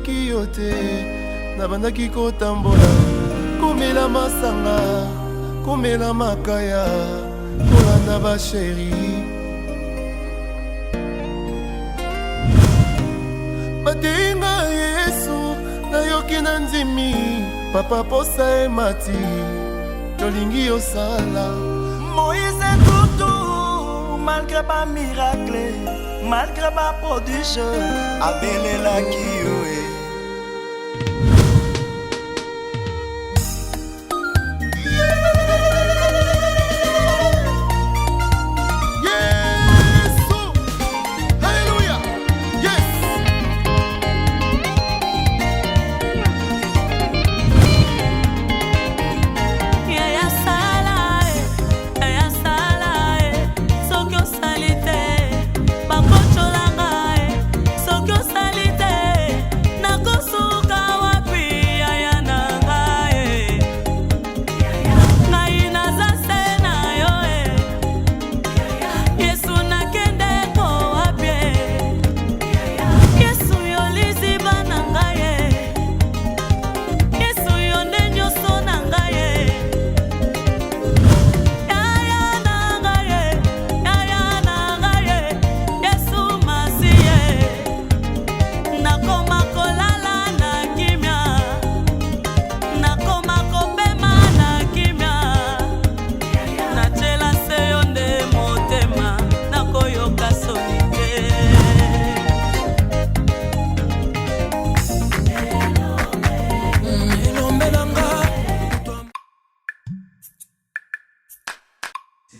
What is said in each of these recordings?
namonaki yo te nabandaki kotambola komela masanga komela makaya kolanda basheri batenga Yesu nayoki na nzimi papa posa emati tolingi osala Moïse Toutou malgré pas miracle malgré pas prodige abelelaki yo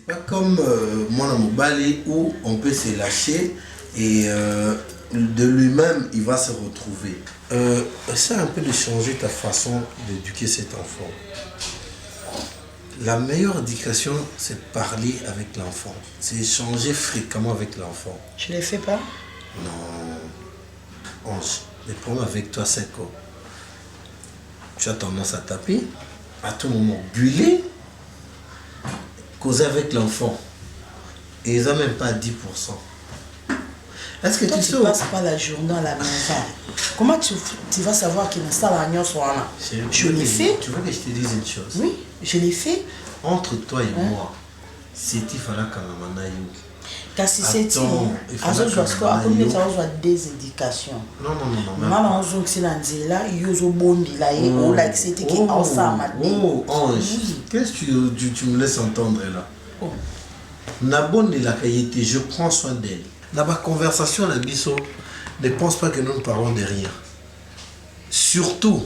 Pas comme mon Mobali où on peut se lâcher et de lui-même il va se retrouver. Essaie un peu de changer ta façon d'éduquer cet enfant. La meilleure éducation, c'est de parler avec l'enfant. C'est échanger fréquemment avec l'enfant. Je ne le fais pas? Non. Ange, le problème avec toi, c'est que tu as tendance à taper, à tout moment gueuler, causer avec l'enfant. Et ils n'ont même pas 10%. Est-ce que toi, tu ne passes pas la journée à la maison? Comment tu vas savoir qu'il y a ça à l'agneau soit là? Je l'ai fait. Tu veux que je te dise une chose? Oui, je l'ai fait. Entre toi et moi, c'est il fallait qu'on ait car si c'est il des indications. Non. Maman, on dit que là, il y a un bondi là, et on l'a accepté qu'il y a un sama. Oh, Ange, qu'est-ce que tu me laisses entendre là? Nabonne la qualité, je prends soin d'elle. Dans ma conversation, la biso, ne pense pas que nous ne parlons de rien. Surtout,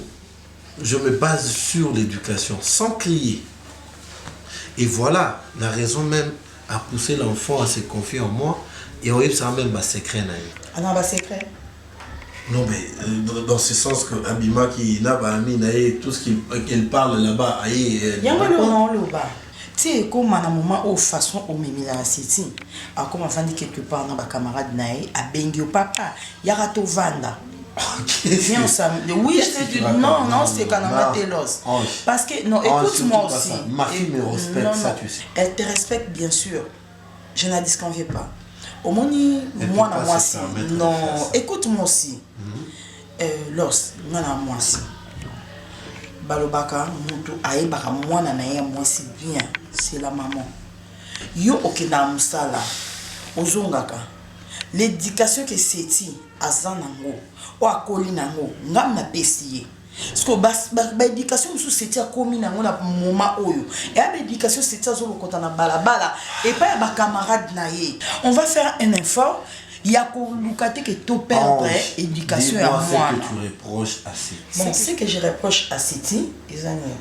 je me base sur l'éducation, sans crier. Et voilà, la raison même a poussé l'enfant à se confier en moi et on ça même ma secret. Ah non, bah secret. Non, mais dans ce sens que Abima qui n'a pas mis tout ce qu'elle parle là-bas, il y a un là-bas. Tu sais, comme à un moment où façon au mimi la city, à comme on dit quelque part dans ma camarade naï, à Bengio papa, Yarato Vanda. Viens ensemble. Oui, je te dis non, c'est Kanama Telos. Parce que, non, écoute-moi aussi. Ma fille me respecte, ça tu sais. Elle te respecte, bien sûr. Je n'en disconviens pas. Au moins, moi, aussi. Non, écoute-moi aussi. Moi, aussi. Balobaka, Moutou, Aïbaka, moi, moi, c'est bien. C'est la maman. Yo, ok, na musala. Ozongaka. L'éducation que c'est azanango ou akoli nango ngam na pesiye parce que l'éducation sous c'est à komi nango na moment oyo et l'éducation c'est à zolo kota na balabala et pas ba camarade na ye on va faire un effort il y a ko lukate que to perdre éducation à moi c'est que tu reproches à Seti. Bon, c'est que je reproche à Seti ezani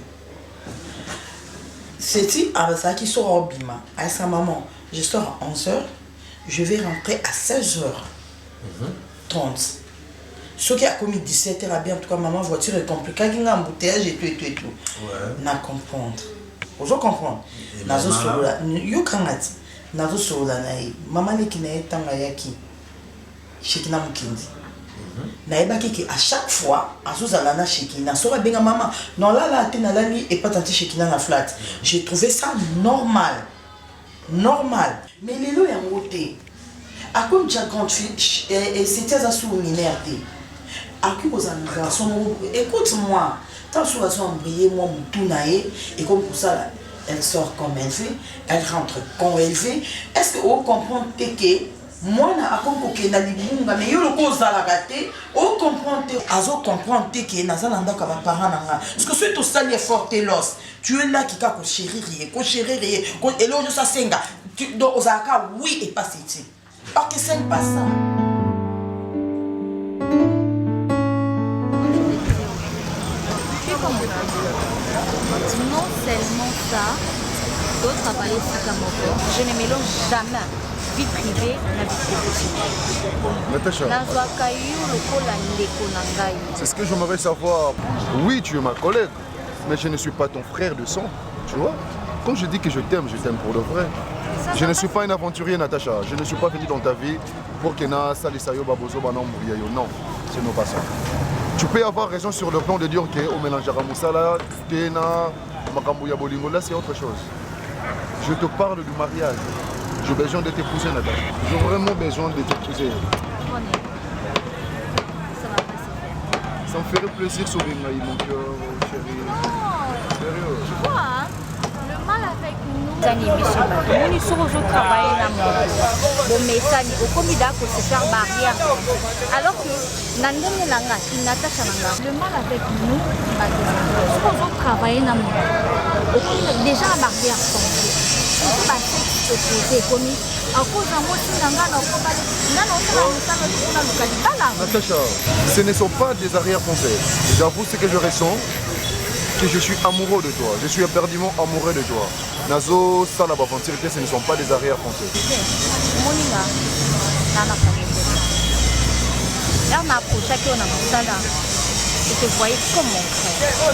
Seti avec ça qui sort au bima à sa maman je sors à 11h. Je vais rentrer à 16h30. Ce qui a commis 17h, bien en tout cas, maman, voiture est compliquée. Il y a un embouteillage et tout. Ouais. Na comprendre. Vous comprenez? Nazo sola. Yo kangati. Nazo sola nae. Maman ne kinae tanga yaki. Shekina mukindi. Naeba ki à chaque fois, azuzala na shekina. Sora benga maman. Non là tena lani et pas tanti shekina na flat. J'ai trouvé ça normal. Mais les lois sont motés. À comme j'ai grande fille, et c'était à sous minéralité. Écoute-moi. Tant que tu vas embrayer, moi, tout naïe, et comme pour ça, elle sort comme elle fait, elle rentre comme elle fait. Est-ce que vous comprenez que moi, je suis un peu mais je suis parce que c'est tout ça, les forts et l'os. Tu es là qui a chéri, et là, je sais que donc, oui, et pas ici. Or que c'est pas ça. Non seulement ça, d'autres travailler à Kamoko. Je ne mélange jamais vie privée à vie professionnelle. Natacha, c'est ce que j'aimerais savoir. Oui, tu es ma collègue, mais je ne suis pas ton frère de sang, tu vois. Quand je dis que je t'aime pour le vrai. Je ne suis pas un aventurier, Natacha. Je ne suis pas venu dans ta vie pour que na salisayo babozo banam bouyayo. Non, ce n'est pas ça. Tu peux avoir raison sur le plan de dire qu'on mélangera Moussala, Tena, Makambouya Bolingo, là c'est autre chose. Je te parle du mariage. J'ai besoin de t'épouser, Natacha. J'ai vraiment besoin de t'épouser. Ça va pas se faire. Ça me ferait plaisir sauver mon cœur, chérie. Sérieux. Tu vois, hein, le mal avec nous. Nous sommes au travail là, bon message, au comida pour se faire barrière. Alors que Nandone Langa, il n'attache à le mal avec nous, nous sommes au travail là, déjà la barrière c'est pas sexe opposé commis. À cause d'un mot qui n'a pas Natacha, ce ne sont pas des arrières français. J'avoue ce que je ressens. Que je suis amoureux de toi, je suis éperdument amoureux de toi. Nazo, ça la bavantir, ce ne sont pas des arrières français. Je te voyais comme mon frère.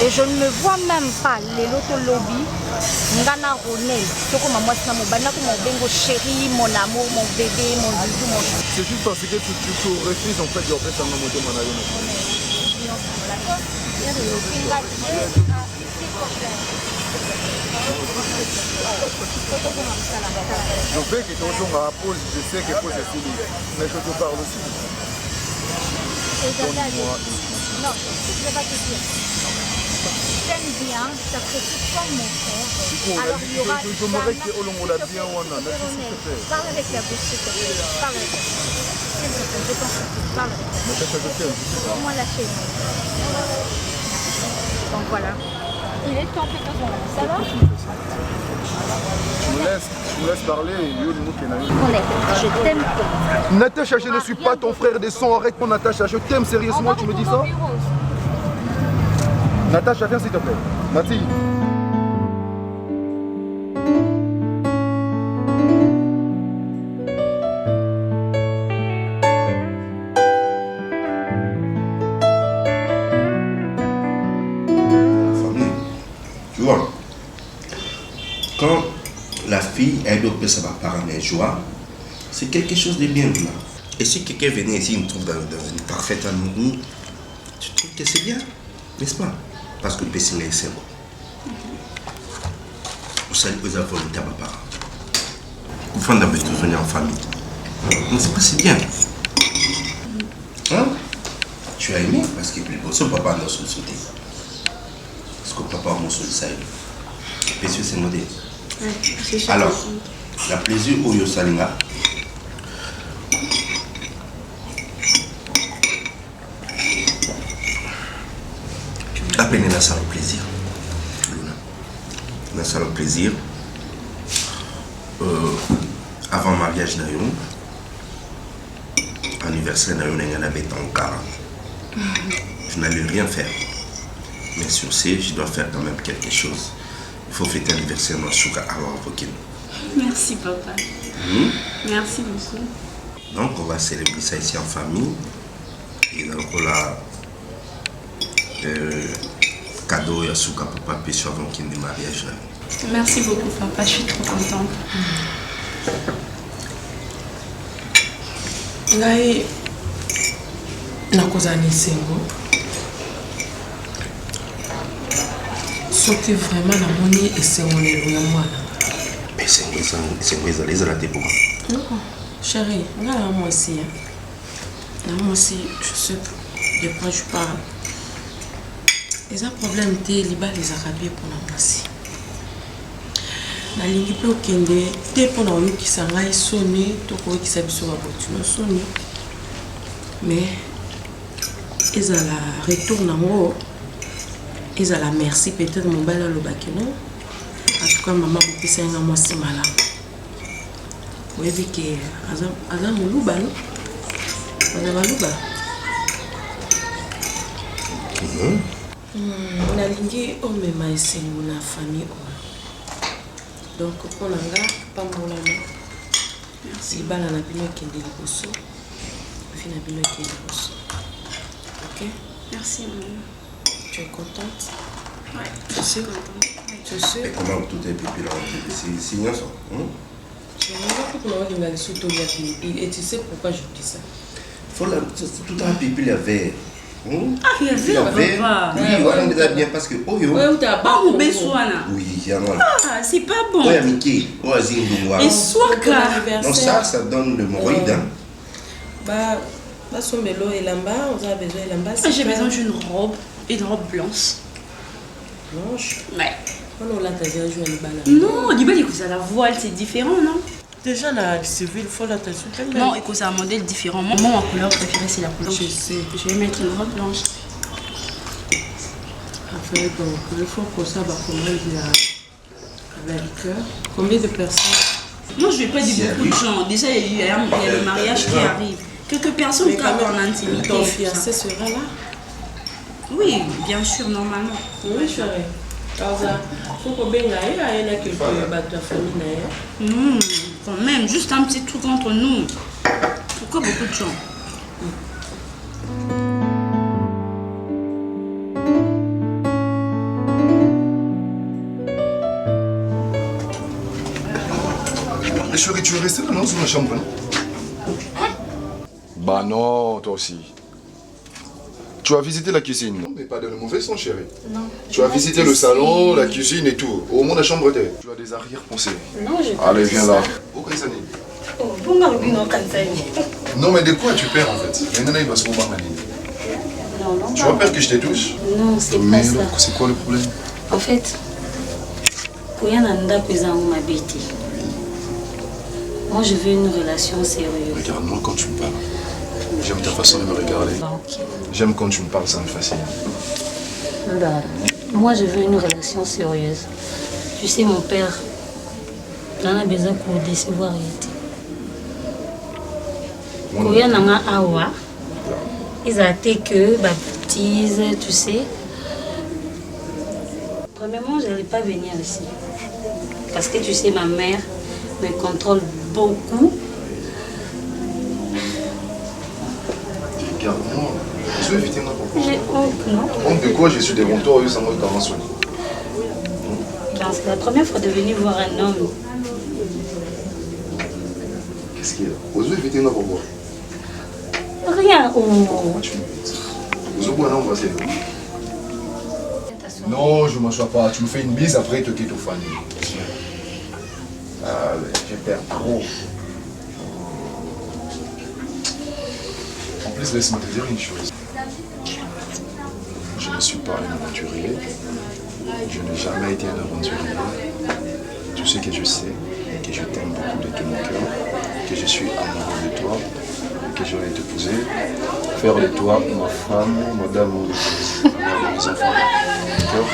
Et je ne me vois même pas les loto lobby. Ngana Ronel, mon bengo chéri, mon amour, mon bébé, mon doudou, mon chou. C'est juste parce que tu refuses en fait de faire ça dans mon je veux que ton jour à pause, je sais que pause est finie, mais je te parle aussi. Non, je ne vais pas te dire. T'aimes bien, t'apprécies comme mon frère. Alors il y aura. J'aimerais que Olongo l'a bien ou non. Parle avec la bouche, s'il te plaît. Parle avec la bouche. Je pense que tu parles avec la bouche. Comment lâcher. Donc voilà. Il est temps que ça va? Je me laisse parler. Je t'aime. Natacha, je ne suis pas ton frère de sang. Arrête mon Natacha. Je t'aime sérieusement, tu me dis ça? Natacha, viens s'il te plaît. Nati. Tu vois, quand la fille aide au sa parent et joie, c'est quelque chose de bien là. Et si quelqu'un venait ici, il me trouve dans une parfaite amour, tu trouves que c'est bien, n'est-ce pas? Parce que le PC c'est bon. Vous savez que vous avez volonté à ma part. Vous faites d'abord tous venir en famille. Mais c'est pas si bien. Hein? Tu as aimé parce que son papa n'a pas sauté. Parce que papa m'a sauté ça. Le PC c'est modèle. Alors, la plaisir au Yosalinga. À peine la salle plaisir. La salle plaisir. Avant mariage d'ailleurs, anniversaire d'ailleurs, on avait en 40. Je n'allais rien faire. Mais sur ce, je dois faire quand même quelque chose. Il faut fêter l'anniversaire dans Souka avant Vokine. Merci papa. Merci beaucoup. Donc on va célébrer ça ici en famille. Et donc on a cadeau à Souka papa puis sur Vokine de mariage. Merci beaucoup papa, je suis trop contente. Ngai nakozani sengo. Soki vraiment namoni esengolelo ya mwana. Mais c'est les ratés pour moi. Non, chérie, ngai moi aussi. Moi aussi, je sais de quoi je parle. Les problèmes étaient les arabes pour la masse. Nalingi pe okende te pour la qui s'engaille sonner, tout quoi qui s'habille sur la voiture sonner. Mais ils ont la retour en haut. Ils ont la merci peut-être mon bal à l'obakino. En tout cas, maman vous pisse un mois si malade. Vous voyez que Azam Moulouba, non? Nalingi omema esengo na famille oyo. Donc pour nanga pambolama. Merci bala na bino kende liboso. Fina bino kende liboso. OK? Merci maman. Tu es contente? Ouais, je suis contente. Tu sais? Et comment tout est pipi là? C'est innocent. Et tu sais pourquoi je dis ça? Faut la tout un pipi la vert. Ah, il y a vert, papa. Oui, on est bien parce que oh yo. Ouais, tu as pas ou besoin. Oui, il y a moi. Ah, c'est pas bon. Ouais, Mickey, oh Zindouwa. Et soit là. Non, ça donne le moroïde. Bah sombelo et lamba, on a besoin de lamba. J'ai besoin d'une robe, une robe blanche. Blanche? Ouais. On l'a déjà joué le bal. Non, du bal, écoute, la voile, c'est différent, non? Déjà, la civile, il faut la tasser. Non, écoute, c'est un modèle différent. Moi, ma couleur préférée, c'est la couleur. Je sais. Je vais mettre une robe blanche. Après, donc, il faut que ça va commander la liqueur. Combien de personnes? Non, je ne vais pas dire beaucoup de gens. Déjà, il y a le mariage qui arrive. Quelques personnes qui avoir en intimité. Ton fiancé sera là? Oui, bien sûr, normalement. Oui, chérie. Alors, il faut qu'on bien aille, il y a quelques bateaux à famille. Non, quand même, juste un petit truc entre nous. Pourquoi beaucoup de gens? Mais chérie, tu es resté là, non, dans la chambre, non? Bah non, toi aussi. Tu as visité la cuisine, non? Mais pas dans le mauvais sens, chérie. Non. Tu as visité le salon, la cuisine et tout. Au moins la chambre était. Tu as des arrière-pensées. Non, je Allez, viens là. Oh, Kaisani. Oh, bon, non, Kaisani. Non, mais de quoi tu perds en fait? Maintenant, il va se remarquer. Non, non. Tu as peur que je te touche? Non, c'est pas mais ça. Mais c'est quoi le problème? En fait, moi, je veux une relation sérieuse. Regarde-moi quand tu me parles. J'aime ta façon de me regarder. Okay. J'aime quand tu me parles, ça me fascine. Bah, moi, je veux une relation sérieuse. Tu sais, mon père, il en a besoin pour décevoir. Quand il y en a awa, ils ont été que baptise, tu sais. Premièrement, je n'allais pas venir ici. Parce que tu sais, ma mère me contrôle beaucoup. Regarde-moi. Je vais éviter ma propre. J'ai honte, non? Honte de quoi? Je suis devant toi, ça m'a commencé. C'est la première fois de venir voir un homme. Qu'est-ce qu'il y a? Je vais éviter ma propre. Rien. Oh. Non, je ne m'assois pas. Tu me fais une bise, après tu quittes au famille. Ah, je perds trop. En plus, laisse-moi te dire une chose. Je ne suis pas un aventurier. Je n'ai jamais été un aventurier. Tu sais que je sais que je t'aime beaucoup de tout mon cœur, que je suis amoureux de toi, que je vais t'épouser, faire de toi ma femme, madame ou ma mère de mes enfants. D'accord?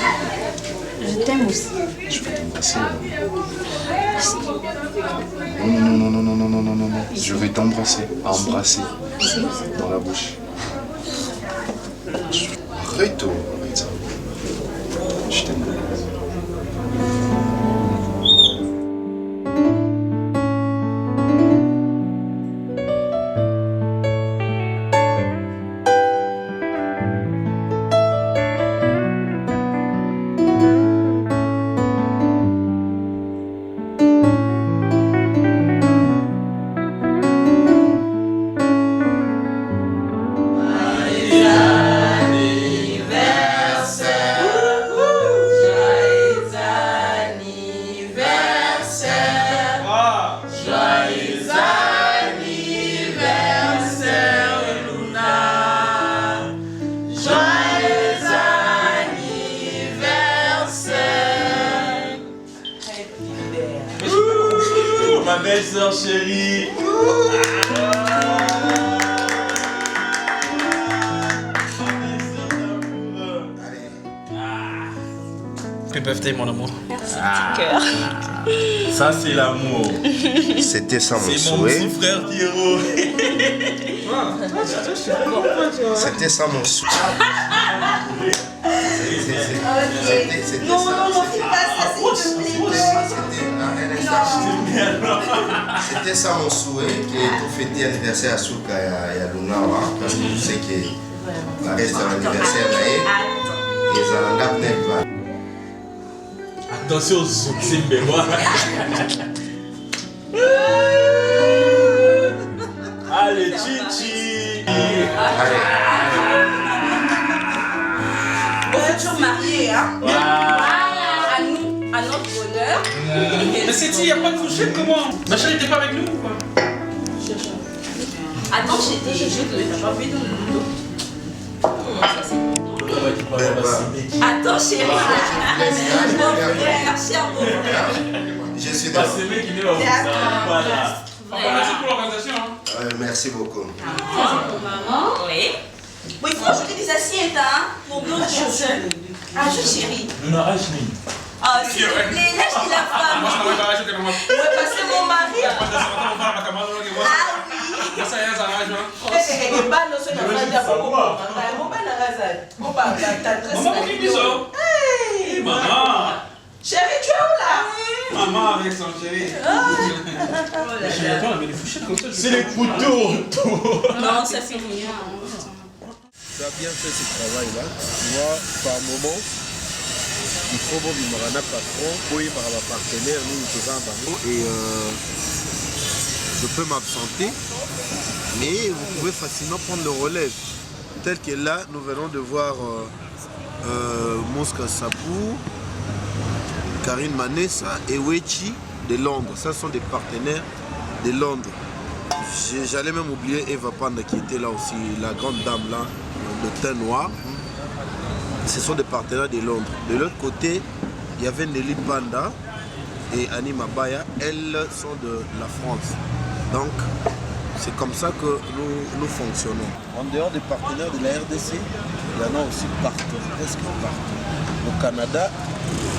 Je t'aime aussi. Je vais t'embrasser. Non. Je vais t'embrasser. Embrasser. Dans la bouche. Arrête, arrête ça. Je t'aime. belle soeur chérie. Happy birthday mon amour. Merci petit cœur. Ça c'est l'amour. C'était ça mon C'est mon souhait. petit frère Pierrot. C'était ça mon souhait. Non, non, fais pas ça, s'il te plaît. C'était ça mon souhait, que tout fêter l'anniversaire à Souka et à Lunawa, parce que je sais que ça reste l'anniversaire là et ça en a plein de. Attention aux Zimbe, allez, Chichi. Au futur marié, hein. À nous, à notre bonheur. Mais c'est dit, il n'y a pas de fourchette, comment? Ma chérie n'était pas avec nous ou quoi? Attends, t'as pas vu nous. Attends, chérie. Mon frère, cher beau frère. Je suis Bah, d'accord. c'est mec qui est là. Voilà. Merci pour l'organisation. Merci beaucoup. Maman. Oui. Oui, il faut ajouter des assiettes, hein. Pour nous, ajoute, chérie. Nous n'avons pas fini. Ah, s'il te plaît, lâche la femme. Ouais, parce que mon mari. Ah oui. Maman. Chérie, tu es où là? Maman avec son chéri. C'est les couteaux. Non, ça fait rien. Tu as bien fait ce travail-là. Tu vois, par moment, il faut que je me patron, pour y avoir un partenaire, nous faisons un barreau. Et je peux m'absenter, mais vous pouvez facilement prendre le relève. Tel que là, nous venons de voir Mosca Sapou, Karine Manessa et Wechi de Londres. Ça sont des partenaires de Londres. J'allais même oublier Eva Panda qui était là aussi, la grande dame là, de teint noir. Ce sont des partenaires de Londres. De l'autre côté, il y avait Nelly Panda et Annie Mabaya. Elles sont de la France. Donc, c'est comme ça que nous fonctionnons. En dehors des partenaires de la RDC, il y en a aussi partout, presque partout. Au Canada,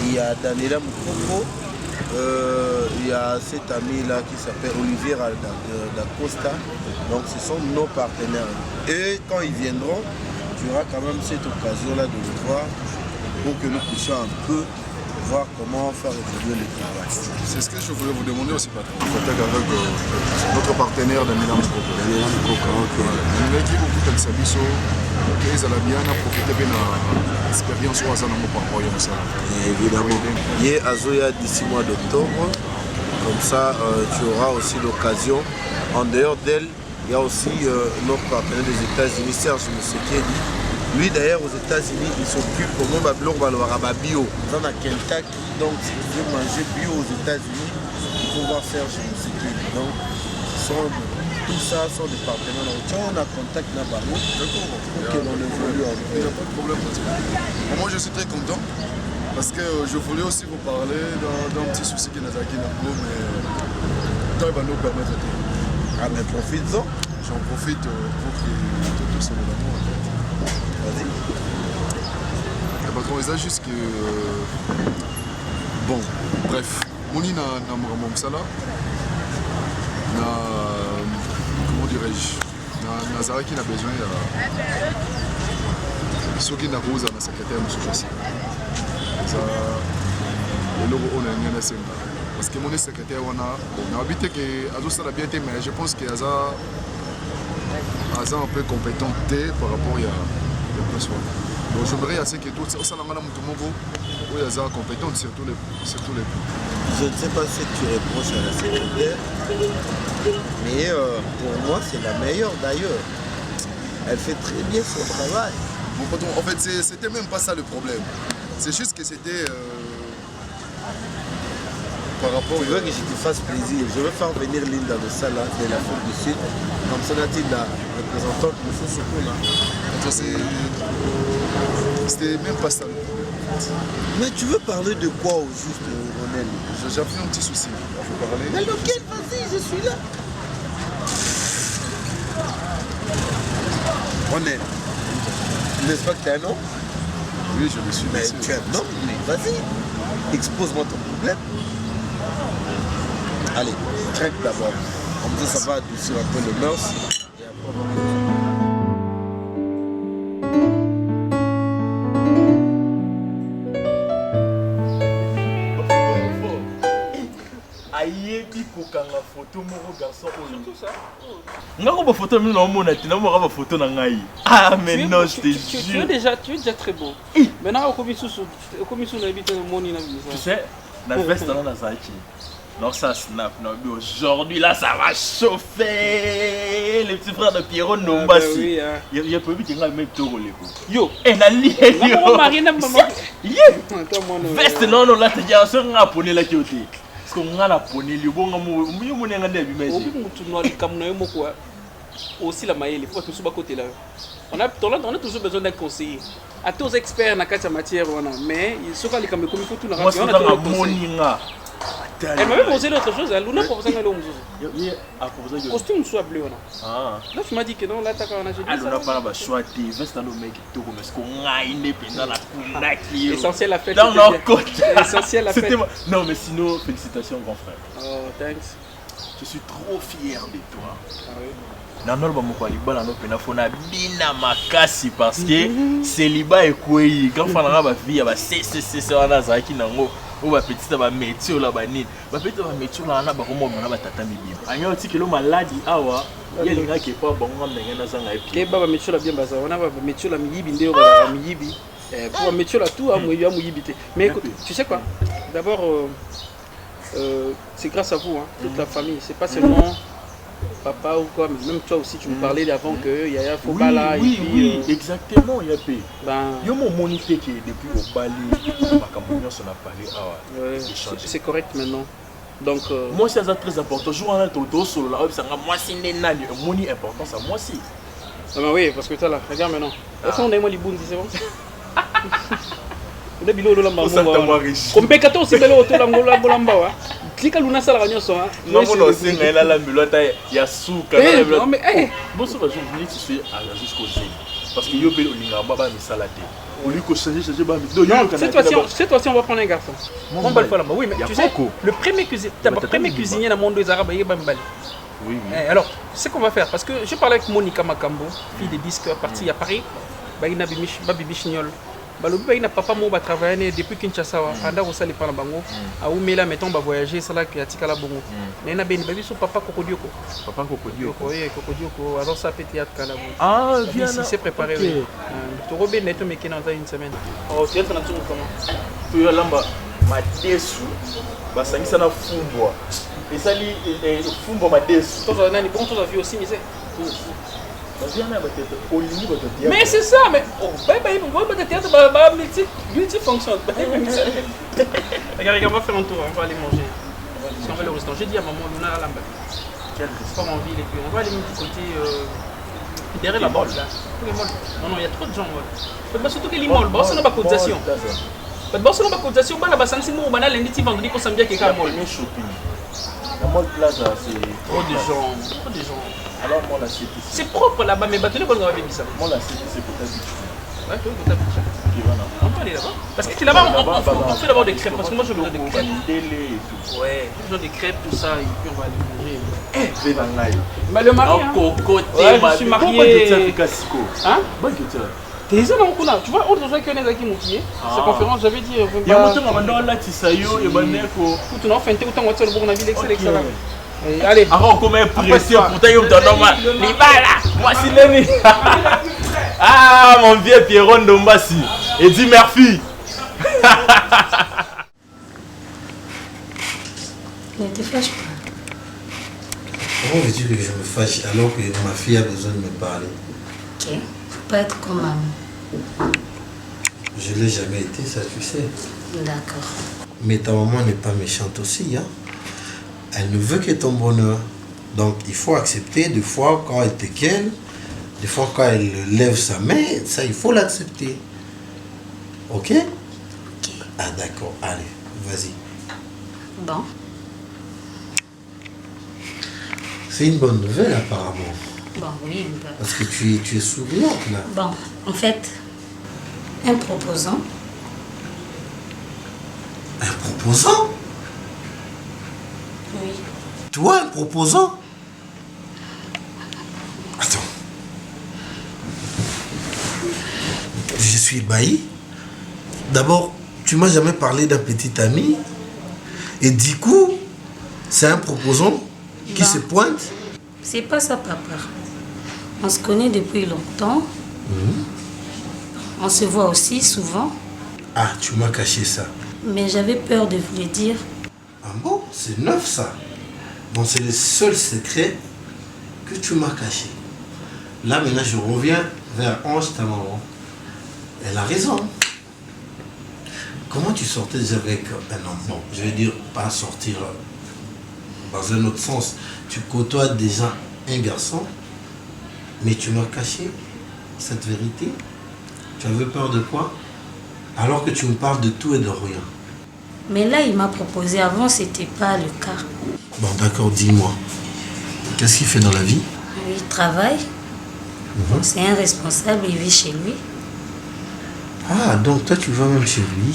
il y a Daniela Moukoko, il y a cet ami-là qui s'appelle Olivier Dacosta. Donc, ce sont nos partenaires. Et quand ils viendront, tu auras quand même cette occasion-là de le voir pour que nous puissions un peu voir comment faire évoluer le travail. C'est ce que je voulais vous demander aussi, patron. Contact avec notre partenaire de Milan Mokoko. Milan Mokoko, ok. Nous avons beaucoup de Sabiso, ils allaient bien profiter de l'expérience au hasard dans mon parcours. Évidemment. Il y a Azoya d'ici mois d'octobre. Comme ça, tu auras aussi l'occasion. En dehors d'elle, il y a aussi notre partenaire des États-Unis, Serge Moussekedi. Lui d'ailleurs aux États-Unis, il s'occupe au monde de bio. Dans la Kentucky, donc si tu veux manger bio aux États-Unis, il faut voir Serge Moussekedi. Donc tout ça sont des partenaires. Donc on a contact là-bas. Pour que l'on évolue un peu. Il n'y a pas de problème. Moi je suis très content parce que je voulais aussi vous parler d'un petit souci qui nous a mais il va nous permettre de. Ah mais profites-en. J'en profite pour que tout soit de l'amour en fait. Vas-y. Patron, c'est juste que. Bon, bref. Moni na Msala. Comment dirais-je? Nazaraki n'a besoin de. Ce qui n'a pas besoin de secrétaire, M. Jossi. Le logo on a un SMA. Parce que mon secrétaire, on a habité que Azo l'a bien été, mais je pense qu'il y a un peu compétent par rapport à personne. Donc j'aimerais assez que tout ça, ça n'a pas où il y a compétent surtout les points. Je ne sais pas si tu reproches à la secrétaire, mais pour moi c'est la meilleure d'ailleurs. Elle fait très bien son travail. Mon patron, en fait c'était même pas ça le problème. C'est juste que c'était par rapport. Tu veux que je te fasse plaisir. Je veux faire venir Linda de Sala de l'Afrique du Sud. Comme ça, là, la représentante de Soussoukouna. C'était même pas ça le problème. Mais tu veux parler de quoi au juste, Ronel? J'avais un petit souci. Il faut parler. Mais lequel? Vas-y, je suis là. Ronel, n'est-ce pas que tu es un homme? Oui, je le suis. Mais tu es un homme, mais vas-y, expose-moi ton problème. Allez, traite d'abord. Comme ça va adoucir un peu le mœurs. Et après, on va... ayebi kokanga photo moko garçon oyo tout ça ngako ba photo mino mona tina moko ba photo na ngai ah mais non je te jure tu es déjà très beau maintenant au commis sous na bité moni na bisa tu sais la veste dans la zaki non ça snap non mais aujourd'hui là ça va chauffer les petits frères de Pierrot Nombasi il y a pas vu que ngai même toro leko yo et na li yo marina maman veste non là tu as ça ngapone la kioté parce qu'on a la poney, le bon amour, mieux mon engagement de bimé. Aussi la maille, il faut que ce soit côté là. On a toujours besoin d'un conseiller. À tous experts dans cette matière, mais il faut que comme il faut tout. Moi, c'est dans la moninga. Elle m'a même posé l'autre chose. Elle nous a proposé un homme. Costume soit bleu. Là, tu m'as dit que non, là, tu as un agent. Alors, on n'a pas choix de veste dans le mec qui tourne, parce qu'on a indépendant la couleur. Essentiel à faire. Dans notre côté. Essentiel à faire. Non, mais sinon, félicitations, grand frère. Oh, thanks. Je suis trop fier de toi. Ah oui. Nanol ba moko liba na pena fona bina makasi parce que célibat ekweyi quand fana ba vie ba c'est wana zaki nango o ba petite ba métier la ba nini ba petite ba métier la na ba ko mo na ba tata mibima anya otikelo maladi awa yelinga ke pa bongo ndenge na zanga epi ke baba métier la bien baza wana ba métier la miyibi ndeo ba miyibi pour métier la tout a moyibi te mais écoute tu sais quoi d'abord c'est grâce à vous hein, toute la famille c'est pas seulement papa ou quoi, mais même toi aussi tu me parlais d'avant que Yaya faut pas là oui, exactement Yapé. Yo mon monité qui est depuis au Bali, ma campagne on a parlé c'est correct maintenant. Donc moi c'est très important. Jour en toto solo là, ça moi c'est nani, moni important ça moi aussi. Ah bah oui, parce que toi là, regarde maintenant. Est-ce qu'on a moi les bounes, c'est bon. On a bilo lo lamba mo. Kombe 14 belo auto lamba wa. Clique luna sala ganyo so hein. Non mon singa ela la milota ya suka na non mais eh bon ça va je tu suis jusqu'au Z parce que yo belo linga baba mi salade. Au lieu que changer ba mi. Cette fois-ci on va prendre un garçon. On va le faire là. Oui mais tu sais le premier cuisinier dans le monde des arabes il est Bambali. Oui. Alors, c'est qu'on va faire parce que je parlais avec Monica Makambo, fille de disques partie à Paris. Baina Bibi Chignol. Balobi na papa mo ba travailler depuis Kinshasa anda ko sali pana bango a umela mettons ba voyager sala ki atika la bongo na na ben babi so papa Kokodioko alors ça peut être kala bo ah bien ici c'est préparé to robé neto mekena dans une semaine oh tu es en train de comment tu ya lamba madesu basangisa na fumbwa esali fumbwa madesu to nani bon to vie aussi mais c'est mais c'est ça, mais oh, multifonction. Regarde, on va faire un tour, on va aller manger. On va aller au restaurant. J'ai dit à maman, Luna à Lambert. Quel restaurant en ville et puis on va aller du côté derrière la bolle là. Non, il y a trop de gens. Ouais. Surtout que les malls, c'est une cotisation. C'est une cotisation, on va s'en sortir, on va aller lundi, vendredi, pour samedi, quelque chose. La mall plaza, c'est trop de gens. Trop de gens. Alors moi la CT c'est propre là-bas mais bateau on va bien ça. Moi la CT c'est pour t'habituer. Ouais, pour t'habituer. On peut aller là-bas. Parce que là-bas on fait d'abord des crêpes parce que moi je veux des crêpes. Ouais, je veux des crêpes tout ça et puis on va aller manger. Mais le mari je suis marié. Hein? Bonne question. T'es ça dans là. Tu vois autre chose que les qui motivé. Cette conférence j'avais dit il y a monté on là Tisayo et baneko. Tout on fait autant on le bon na ville excellent. Allez, avant qu'on m'ait pressé pour tailler au normal. Libala, moi c'est l'ennemi. Ah mon vieux Pierrot Nombasi. Et dit merci. Ne te fâche pas. Comment veux-tu que je me fâche alors que ma fille a besoin de me parler? Ok, faut pas être comme maman. Je l'ai jamais été, ça tu sais. D'accord. Mais ta maman n'est pas méchante aussi, hein? Elle ne veut que ton bonheur. Donc il faut accepter des fois quand elle te quitte, des fois quand elle lève sa main, ça il faut l'accepter. Ok? Ah d'accord, allez, vas-y. Bon. C'est une bonne nouvelle apparemment. Bon, oui. Parce que tu es souriante là. Bon, en fait, un proposant. Un proposant? Oui. Toi, un proposant? Attends. Je suis ébahi. D'abord, tu m'as jamais parlé d'un petit ami. Et du coup, c'est un proposant qui se pointe. C'est pas ça, papa. On se connaît depuis longtemps. On se voit aussi souvent. Ah, tu m'as caché ça. Mais j'avais peur de vous le dire. Ah bon? C'est neuf ça. Bon, c'est le seul secret que tu m'as caché. Là, maintenant, je reviens vers Ange, ta maman. Elle a raison. Comment tu sortais déjà avec un homme? Bon, je vais dire, pas sortir dans un autre sens. Tu côtoies déjà un garçon, mais tu m'as caché cette vérité. Tu avais peur de quoi? Alors que tu me parles de tout et de rien. Mais là, il m'a proposé. Avant, c'était pas le cas. Bon, d'accord, dis-moi. Qu'est-ce qu'il fait dans la vie? Il travaille. C'est un responsable, il vit chez lui. Ah, donc toi, tu vas même chez lui?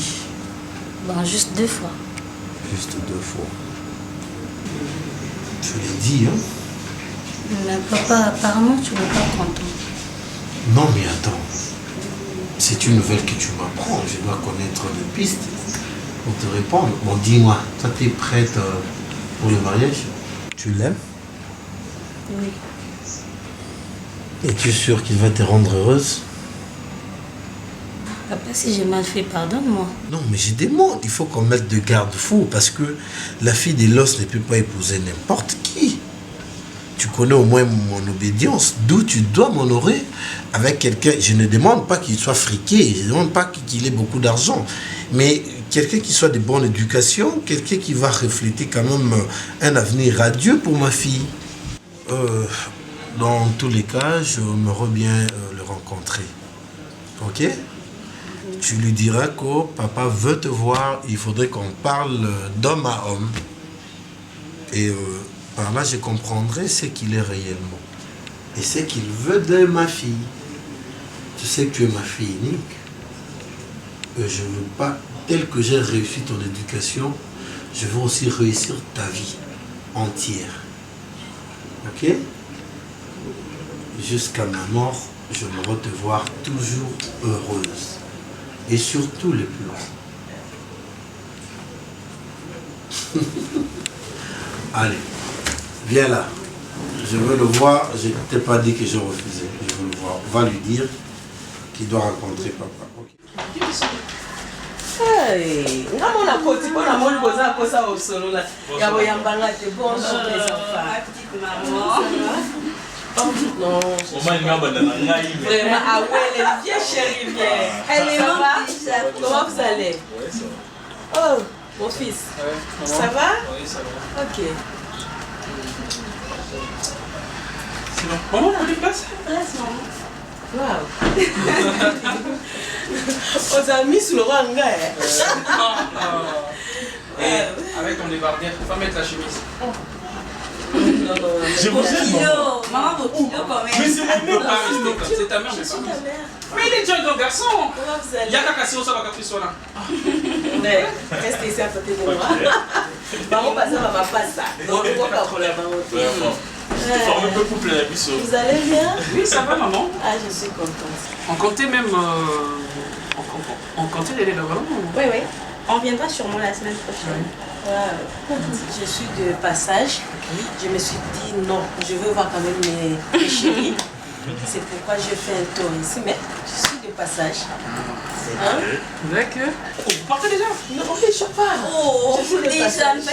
Bon, juste 2 fois. Juste 2 fois. Je l'ai dit, hein? Mais papa, apparemment, tu n'es pas content. Non, mais attends. C'est une nouvelle que tu m'apprends. Je dois connaître des pistes pour te répondre. Bon, dis-moi, toi, tu es prête pour le mariage? Tu l'aimes? Oui. Es-tu sûr qu'il va te rendre heureuse? Papa, si j'ai mal fait, pardonne-moi. Non, mais je demande. Il faut qu'on mette de garde-fous parce que la fille des Los ne peut pas épouser n'importe qui. Tu connais au moins mon obédience, d'où tu dois m'honorer avec quelqu'un. Je ne demande pas qu'il soit friqué, je ne demande pas qu'il ait beaucoup d'argent, mais quelqu'un qui soit de bonne éducation, quelqu'un qui va refléter quand même un avenir radieux pour ma fille. Dans tous les cas, j'aimerais bien le rencontrer. Ok? Tu lui diras que papa veut te voir, il faudrait qu'on parle d'homme à homme. Et par là, je comprendrai ce qu'il est réellement. Et ce qu'il veut de ma fille. Tu sais que tu es ma fille unique. Je ne veux pas, tel que j'ai réussi ton éducation, je veux aussi réussir ta vie entière. Ok? Jusqu'à ma mort, j'aimerais te voir toujours heureuse. Et sur tous les plans. Allez, viens là. Je veux le voir. Je ne t'ai pas dit que je refusais. Je veux le voir. On va lui dire qu'il doit rencontrer papa. Hey, bonjour les enfants. Non, vraiment, ah ouais, elle est bien chérie, bien. Elle est déjà. Comment vous allez? Oh, mon fils. Ça va? Oui, ça va. Ok. Sinon, maman, vous voulez place? Place, maman. Waouh. On a mis sous le rang, Avec ton débardeur, il faut pas mettre la chemise. Je vous aime. Maman, vos kilos quand même. Mais c'est mon mère, c'est ta mère, mais c'est mais il est déjà un grand garçon. Il y a qu'à casser au sol à Caprice là. Restez ici à côté de moi. Maman, passe à ma passe ça. Donc, on va pas la maman. Forme un peu couple la biseau. Vous allez bien? Oui, ça va, maman. Ah, je suis contente. On comptait même. On comptait d'aller là-bas. Oui, oui. On viendra sûrement la semaine prochaine. Wow. Je suis de passage. Je me suis dit non, je veux voir quand même mes chéris. C'est pourquoi je fais un tour ici, mais je suis de passage. Hein? D'accord. Oh, vous partez déjà? Non, on ne fait pas. Oh, je suis de déjà, passage.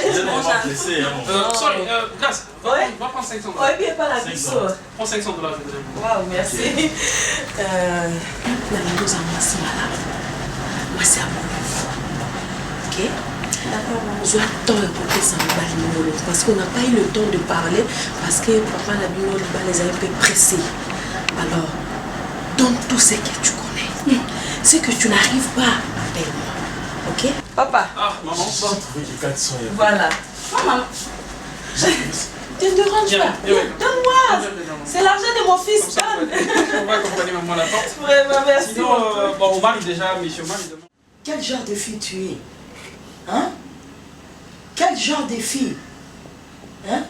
Sorry, Grace, Ouais. va prendre 500 $. Ouais, bien pas la biseau. Prends 500 $, je te donne. Waouh, merci. La vidéo, ça m'a si malade. Moi, c'est à moi. Ok? D'accord. Je attends pour que ça me balle parce qu'on n'a pas eu le temps de parler parce que papa la bino les a un peu pressés. Alors, donne tout ce que tu connais. Ce que tu n'arrives pas, appelle-moi. Ok? Ok. Papa. Ah, maman, bon. Voilà. Oh, maman. Tu ne déranges pas. Donne-moi. C'est l'argent de mon fils. On va accompagner maman à la porte. Vraiment, merci. Sinon, bon, Omar est déjà, monsieur Omar, il demande. Quel genre de fille tu es? Hein? Quel genre de fille? Hein?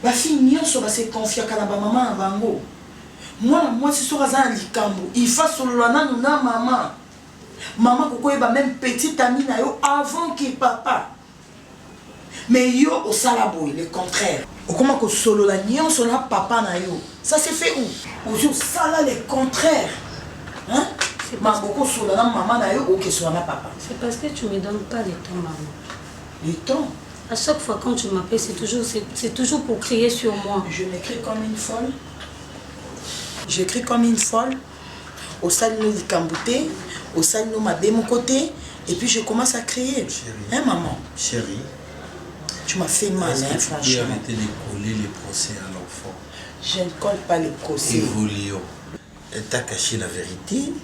Ma fille nyonso va se confier à la maman à bango. Moi si sur un likambo, il faut solo na maman. Maman koko eba même petite amie na yo avant que papa. Mais yo au salabo, le contraire. Comment que solo la nyonso na papa na yo? Ça se fait où? Au sala le contraire. Hein? Ma beaucoup solo na maman na yo ou que soit na papa. C'est parce que tu me donnes pas le temps, maman. Le temps? À chaque fois quand tu m'appelles, c'est toujours pour crier sur moi. Je m'écris comme une folle. J'écris comme une folle. Au salon du Cambouté, au salon m'a de mon côté. Et puis je commence à crier. Chérie. Hein, maman? Chérie. Tu m'as fait mal, hein, franchement. Tu peux arrêter de coller les procès à l'enfant. Je ne colle pas les procès. Évolio. Elle t'a caché la vérité.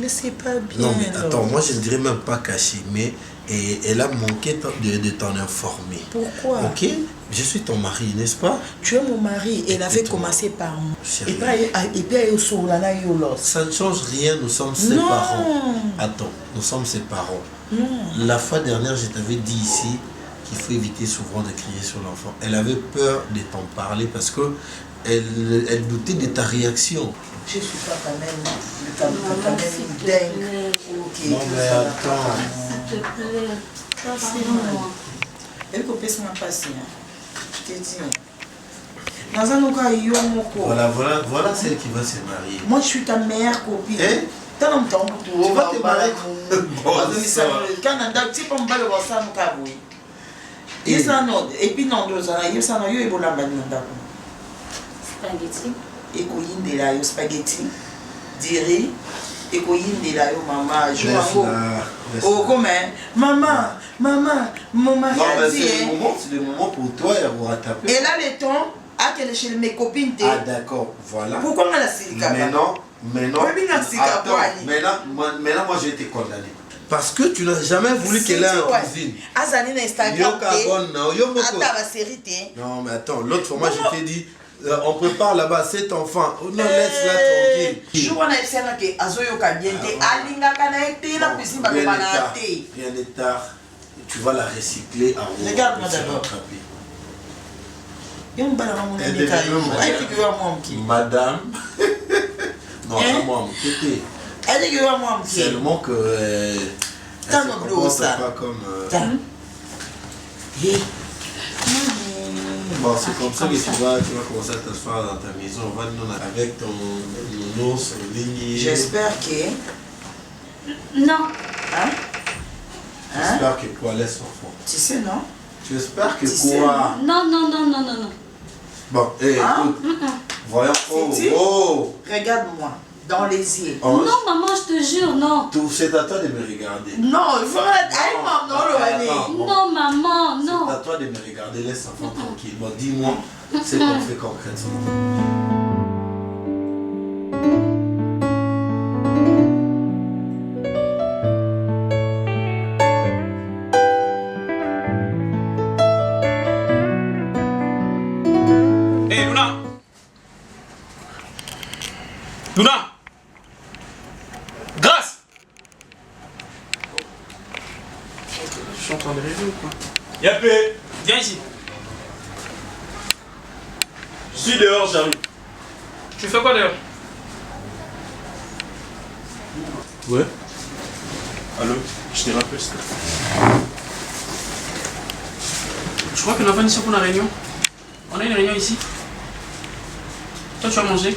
Mais c'est pas bien. Non, mais attends, moi je ne dirais même pas caché, mais elle a manqué de t'en informer. Pourquoi? Ok? Je suis ton mari, n'est-ce pas? Tu es mon mari. Elle avait commencé par moi. Et puis elle est sur la naïolos. Ça ne change rien, nous sommes ses parents. Attends, nous sommes ses parents. Non. La fois dernière, je t'avais dit ici qu'il faut éviter souvent de crier sur l'enfant. Elle avait peur de t'en parler parce que elle doutait de ta réaction. Je ne suis pas quand même dingue. Okay. Non mais attends. S'il te plaît, rassure-moi. Elle copie son patient. Je te dis. Dans un cas, il y a mon corps. Voilà celle qui va se marier. Moi, je suis ta meilleure copine. Eh? Tu vas te marier. Et puis, non, deux ans, il y a ça, il y a spaghetti. Ekoyindela yo spaghetti, diri, ekoyindela yo maman, joue oh comment? Maman, mon mari a dit. C'est le moment pour toi et pour rattraper. Et là le temps, à quel chez mes copines. Ah d'accord, voilà. Pourquoi on a la silica? Maintenant, attends, maintenant moi je vais te condamner. Parce que tu n'as jamais voulu qu'elle ait une cousine. Azani na Instagram. Non mais attends, l'autre fois moi je t'ai dit. On prépare là-bas cet enfant. Oh non, laisse-la tranquille. Rien n'est tard. Tu vas la recycler en haut. Regarde-moi d'abord. Madame. Non, c'est moi, mon seulement que. Elle se comporte pas comme. Bon, c'est comme ça que tu vas commencer à t'asseoir dans ta maison. On va nous avec ton nounours en ligne. J'espère que. Non. Hein? J'espère que quoi, laisse l'enfant. Tu sais, non? Tu espères que quoi? Non. Bon, écoute. Voyons. Oh. Regarde-moi. Dans les yeux. Non, maman, je te jure, non. C'est à toi de me regarder. Non, il faut non, maman, non. C'est à toi de me regarder, laisse l'enfant tranquille. Bon, dis-moi ce qu'on fait concrètement. Hé, Luna! Luna! Grâce! Je suis en train de rêver ou quoi? Yapé! Viens ici. Je suis dehors, j'arrive. Tu fais quoi dehors? Ouais. Allô? Je te rappelle, s'il te plaît. Je crois qu'on a venu ici pour une réunion. On a une réunion ici. Toi, tu as mangé?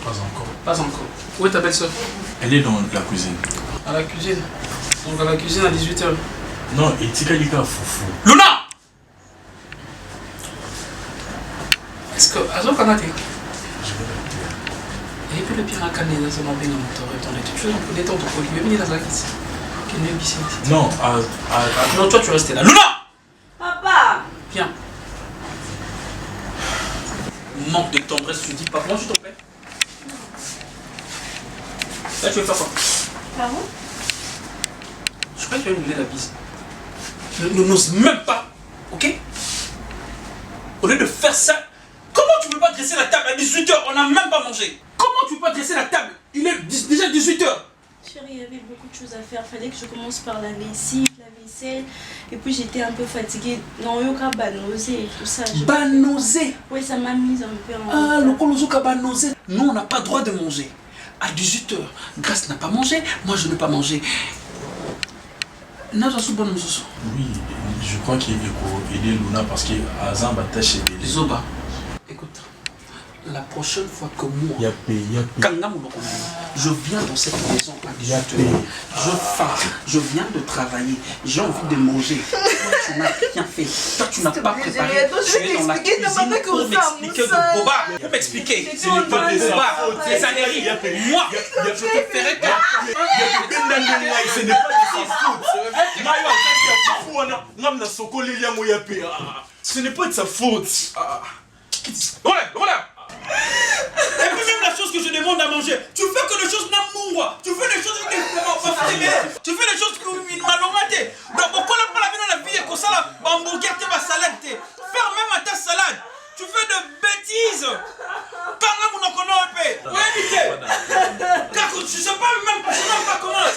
Pas encore. Pas encore. Où est ta belle-sœur? Elle est dans la cuisine. À la cuisine. Donc à la cuisine à 18h. Non, et Tika Lika Foufou. Luna! Est-ce que. Azo Kanate? Et puis le pire à Kané, là, c'est mon bénin, t'aurais été toujours pour détendre ton colis. Mais venez dans la cuisine. Quelle est ici? Non, non, toi tu restes là. Luna! Papa! Viens. Manque de tendresse, tu dis pas. Moi, s'il te plaît. Là, tu veux faire quoi? Pardon? Quand tu vas nous donner la bise, ne n'ose même pas, ok? Au lieu de faire ça, comment tu peux pas dresser la table à 18h? On n'a même pas mangé. Comment tu peux pas dresser la table? Il est déjà 18h. Chérie, il y avait beaucoup de choses à faire. Fallait que je commence par la lessive, la vaisselle. Et puis j'étais un peu fatiguée. Non, il y a banosé et tout ça. Banosé? Oui, ça m'a mise un peu en Ah, le colozoka banosé. Nous, on n'a pas le droit de manger. À 18h, Grace n'a pas mangé, moi je n'ai pas mangé. Oui, je crois qu'il faut aider Luna parce que Azam va tâcher. Zoba, écoute, la prochaine fois que moi, je viens dans cette maison à 18h, je faim, je viens de travailler, j'ai envie de manger. Toi, tu n'as rien fait. Toi, tu n'as pas préparé. Tu es dans la cuisine pour m'expliquer de boba. Pour m'expliquer. C'est le boba, les âneries. Moi, je préférais que... Ce n'est pas de sa faute. Ce n'est pas de sa faute. Voilà. Et puis même la chose que je demande à manger, tu fais que les choses n'amourent. Tu fais les choses qui tu fais les choses qui m'alongent. Donc pourquoi la parole dans la vie est comme ça là, hamburger te va salade te. Faire même à ta salade. Tu fais de bêtises. Quand on ne connaît pas. Car tu sais pas même pas comment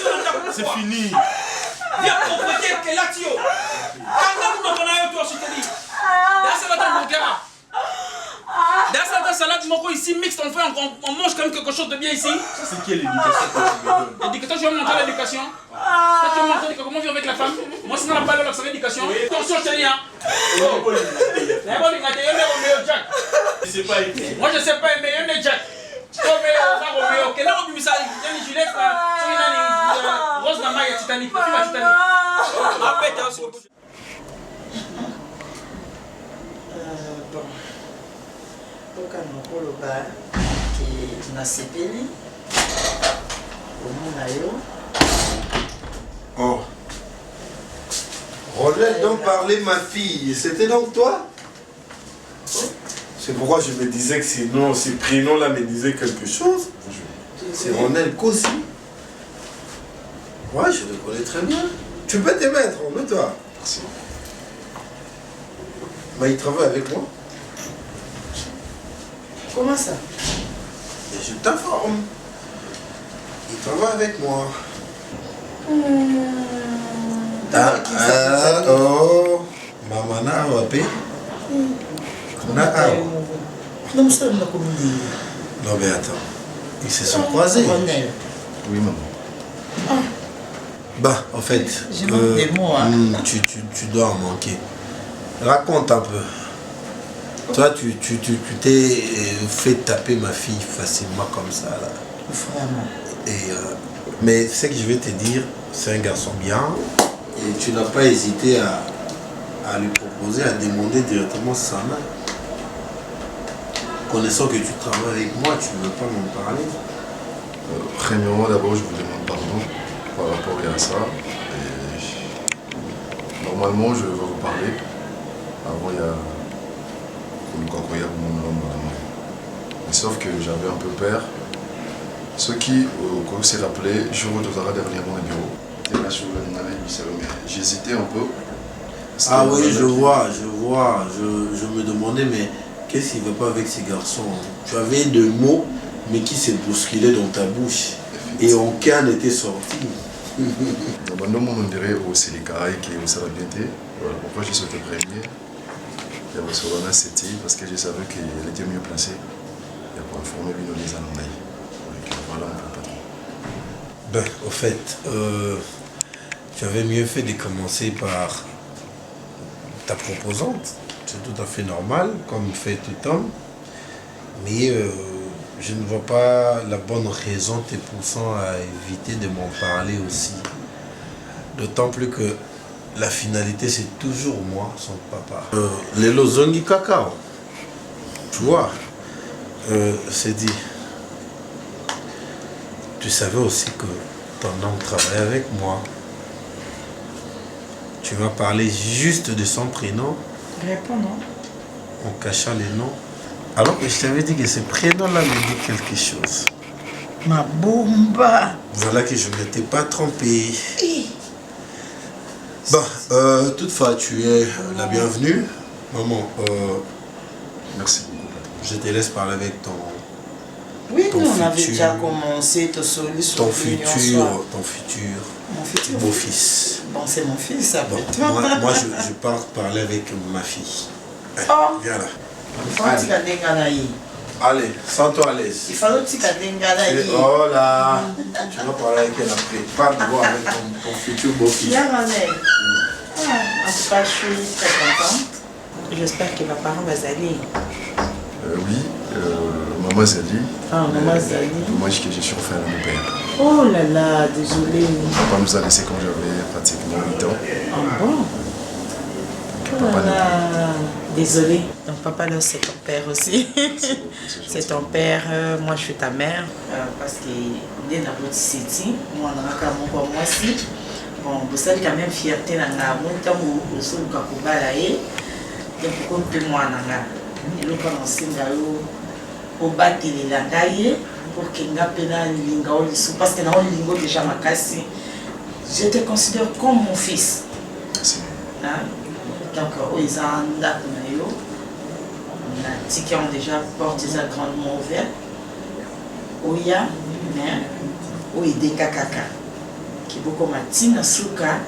c'est fini. Viens propriété que là tio. Quand on ne connaît pas toi je te dis. Là c'est votre hamburger. Dans cette salade, ici mixte, on mange quand même quelque chose de bien ici. C'est quelle éducation que tu me donnes? L'éducation, tu vas montrer l'éducation. Toi, tu vas montrer comment vivre avec la femme. Moi, sinon, on n'a pas l'air de l'éducation. Attention, je te dis, hein. C'est pas écrit. Moi, je sais pas, mais il y a un Jack. Romeo, quel est le but? Il y a une gilet, Rose Nama, il y a Titanic. Toka nokoloba ke nasepeli komona yo. Oh. Ronel donc parlait ma fille. C'était donc toi? C'est pourquoi je me disais que ces prénoms-là me disaient quelque chose. C'est Ronel Kossi. Ouais, je le connais très bien. Tu peux te mettre, mets-toi. Merci. Mais il travaille avec moi. Comment ça? Et je t'informe. Il travaille avec moi. Oh, Mamana Wapé. Non mais attends. Ils se sont croisés. Oui, maman. Bah, en fait, tu dois en manquer. Raconte un peu. Toi, tu t'es fait taper ma fille facilement comme ça, là. Vraiment. Et, mais ce que je vais te dire, c'est un garçon bien. Et tu n'as pas hésité à lui proposer, à demander directement sa main. Connaissant que tu travailles avec moi, tu ne veux pas m'en parler. Premièrement, d'abord, je vous demande pardon par rapport à ça. Et normalement, je vais vous parler. Avant, il y a... Mais sauf que j'avais un peu peur. Ce qui, s'est rappelé, je retrouverai dernièrement au bureau. J'hésitais un peu. Ah oui, je vois. Je me demandais, mais qu'est-ce qu'il ne va pas avec ces garçons? Tu avais deux mots, mais qui s'est bousculé dans ta bouche. Et aucun n'était sorti. Normalement, on dirait au Séléka et ça va bien être. Voilà pourquoi j'ai sauté premier. C'était parce que je savais qu'elle était mieux placée pour informer les Anandai. Voilà un peu patron. Ben, au fait, tu avais mieux fait de commencer par ta proposante. C'est tout à fait normal, comme fait tout homme. Mais je ne vois pas la bonne raison te poussant à éviter de m'en parler aussi. D'autant plus que la finalité, c'est toujours moi, son papa. Les lozongi cacao. Tu vois, c'est dit. Tu savais aussi que ton homme travaille avec moi. Tu vas parler juste de son prénom. Réponds, non? En cachant les noms. Alors que je t'avais dit que ce prénom-là me dit quelque chose. Ma bomba. Voilà que je ne m'étais pas trompé. Bon, toutefois, tu es la bienvenue. Maman, Merci. Je te laisse parler avec ton... Oui, ton nous on avait futur- déjà commencé, ton Ton futur beau-fils. Bon, c'est mon fils, ça Bon, peut moi je pars parler avec ma fille. Oh. Viens là. Allez, Allez, sens-toi à l'aise. il faut que tu aies Oh là, tu vas parler avec elle après. Parle d'abord avec ton futur beau-fils. Bien, ma mère. En tout cas, je suis très contente. J'espère que ma parent va aller. Oui, maman Zali. Ah, maman Zali. Moi, je suis refait à mon père. Oh là là, désolé. Papa nous a laissé quand j'avais pratiquement 8 ans. Ah bon? Oh là là, désolé. Donc papa là c'est ton père aussi. C'est ton père, moi je suis ta mère. Parce que dès la petite city, moi on a quand moi aussi. Bon, vous savez quand même fierté dans la montagne où sur le Kakubala et pourquoi moi nanga. Il a commencé au battre les langailles pour qu'il n'y ait pas de linga parce que dans le lingo déjà ma casse. Je te considère comme mon fils. Hein? Donc, ils ont qui ont déjà porté sa grandement ouverte. Oya, mais Oya Kaka. Qui est beaucoup matina souka,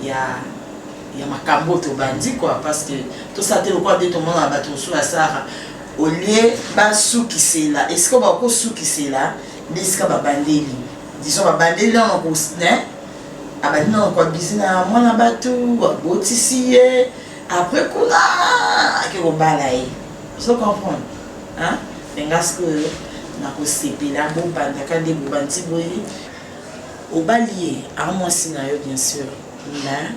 il y a ma cambote au bandit quoi, parce que tout ça, tu le crois de tout le monde à battre sous la Sahara. Au lieu de sou qui c'est là, est-ce qu'on va encore sou qui c'est là, est-ce qu'on va bander disons, on va bander là, on va abadi na kwa bizina mwana bato botisi après kula ke bala ye so comprendre hein parce que na ko sepela bo banda ka de bobanti boyi obalié à moi sinayo bien sûr na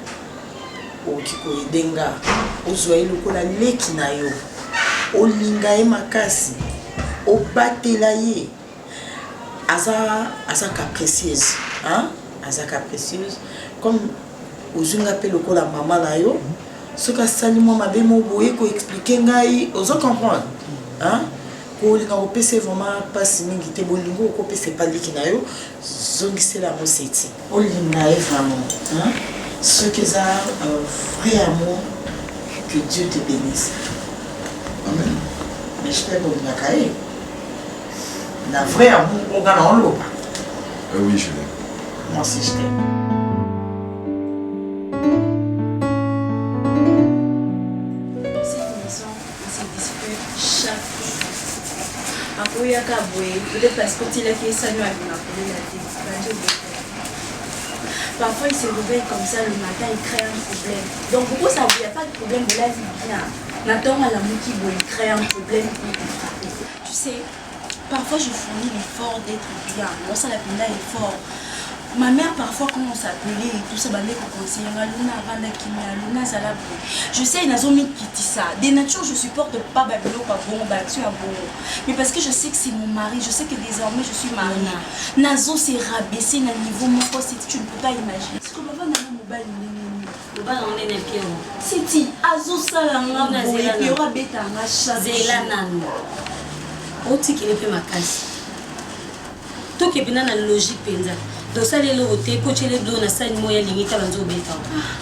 o kiko edenga ozwa lokola leki na yo olinga e makasi obatela ye aza capricieuse hein azaka précieuse comme ozunga pe lokola maman na yo soka sali moi mabe mo boye ko expliquer ngai ozo comprendre hein ko linga ko pese vraiment pas mingi te bolingo ko pese pas liki na yo zongisela mo seti olinga e vraiment hein ce que ça vrai amour que Dieu te bénisse amen mais je t'aime au nakae la vrai amour on gagne en l'eau Oui, je l'aime. Moi aussi je t'aime. Cette maison, on se dispute chaque jour. Après, il y a peut-être parce que tu as fait ça, nous avons appelé la télé. Parfois, il se réveille comme ça le matin, il crée un problème. Donc, pourquoi ça, il n'y a pas de problème de la vie bien. Nathan à la mouki, il crée un problème. Tu sais, parfois je fournis l'effort d'être bien. Moi, ça, la peine l'effort. Ma mère, parfois, quand on s'appelait et tout ça, je sais, il y a qui dit ça. Des natures, je ne supporte pas Babylon, pas bon, battu à bon. Mais parce que je sais que c'est mon mari, je sais que désormais je suis mariée. Nazo s'est rabaissé à niveau mon poste, tu ne peux pas imaginer. Est-ce que ma femme a mobile c'est dit, Azo Salanga, et puis aura bêta, ma chasse. Oti qui ne peut ma casse. Tout qui est bien dans la logique penza. Donc ça les lotés, coach les bleus na ça une moyenne limite à l'enzo bêta.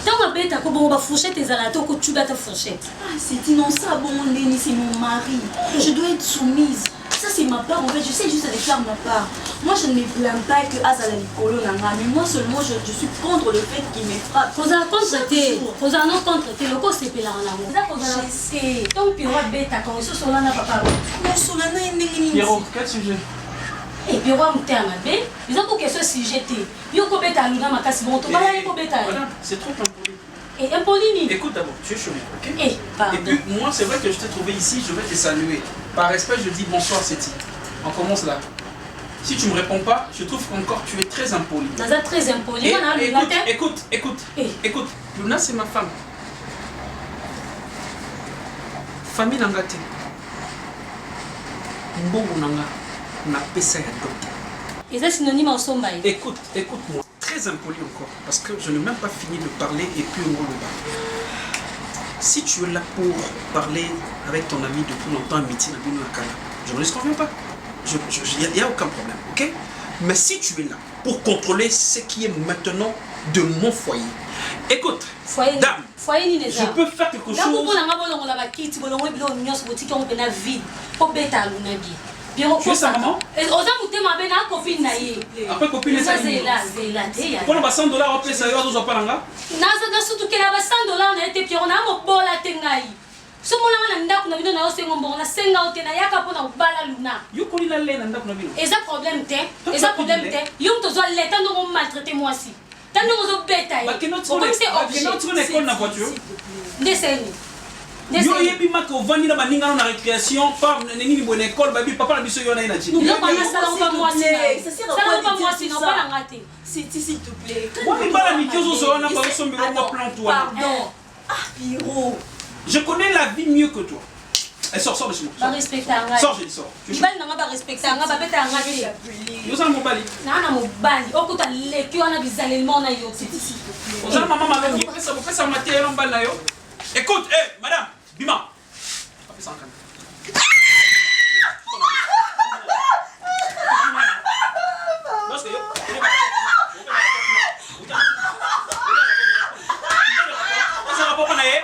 Tant ma bêta ko bon ba fourchette et zalato ko tu bata fourchette. Ah c'est dit non ça bon Néni c'est mon mari. Je dois être soumise. Ça c'est ma part en fait, je sais juste de faire ma part. Moi je ne me plains pas que Azala Nicolo nanga, mais moi seulement je suis contre le fait qu'il me frappe. Faut en contre t'es, faut en contre t'es le cause c'est pela en amour. Ça faut en sais. Ton piro bêta quand ils sont là na papa. Non Solana est nini. Pierrot, quel sujet? Et puis roi mouté à ma bé, ils ont pour que ce sujet t'es. Yo ko bêta luna makasi bon to bala ko bêta. Voilà, c'est trop impoli. Et impoli. Écoute d'abord, tu es chez moi, ok? Et pardon. Et puis moi c'est vrai que je t'ai trouvé ici, je vais te saluer. Par respect, je dis bonsoir Seti. On commence là. Si tu ne me réponds pas, je trouve qu'encore tu es très impoli. Naza très impoli. Écoute, Luna c'est ma femme. Famille Nangate. Mbogu Nanga. Na pesa ya docteur. Et ça synonyme en somba. Écoute-moi. Très impoli encore. Parce que je n'ai même pas fini de parler et puis on le bat. Si tu es là pour parler avec ton ami depuis longtemps, Miti Nabino Akala, je ne risque pas. Il n'y a aucun problème, ok? Mais si tu es là pour contrôler ce qui est maintenant de mon foyer. Écoute, dame, je peux faire quelque chose. Tu es sa maman? Après copine, c'est ça. Pour le 100 $, on peut ça, on doit pas l'enga. Yo yebi mako vandi na baninga na récréation par nini bonne école babi papa na biso yo na ina chi. Non pas ça pas moi si. Ça sert à quoi pas moi si non pas la rater. S'il te plaît. Moi mi bala mi kiozo zo na ba so mbe ko plan toi. Pardon. Ah Piro. Je connais la vie mieux que toi. Elle sort de chez moi. Pas respecter un Sors, je dis sors. Tu vas pas respecter un gars, pas bête un gars. Yo ça mon bali. Na mo bali. Okuta leki wana bizalellement na yo. Oza maman malongi, pesa maté en bal na yo. Écoute, madame, Bima. Parce que ça va pas naé.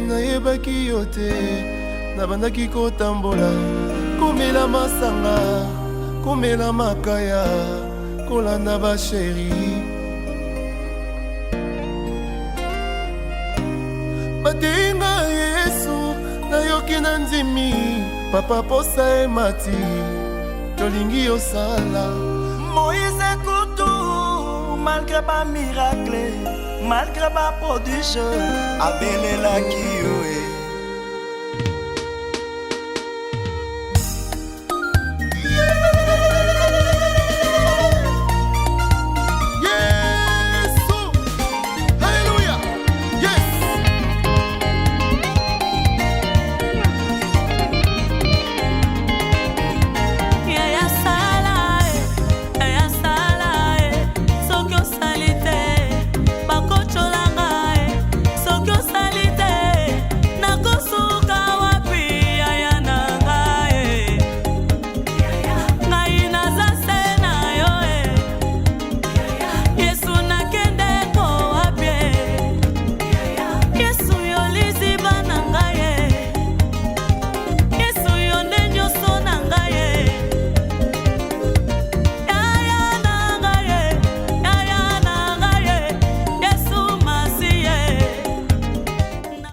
nayebaki yo te nabandaki kotambola komela masanga komela makaya kolanda basheri bateinga yesu nayoki na ndimi papa posa emati tolingi yosala Moïse Kutu malgré pas miracle malgré pas prodige abelelaki yo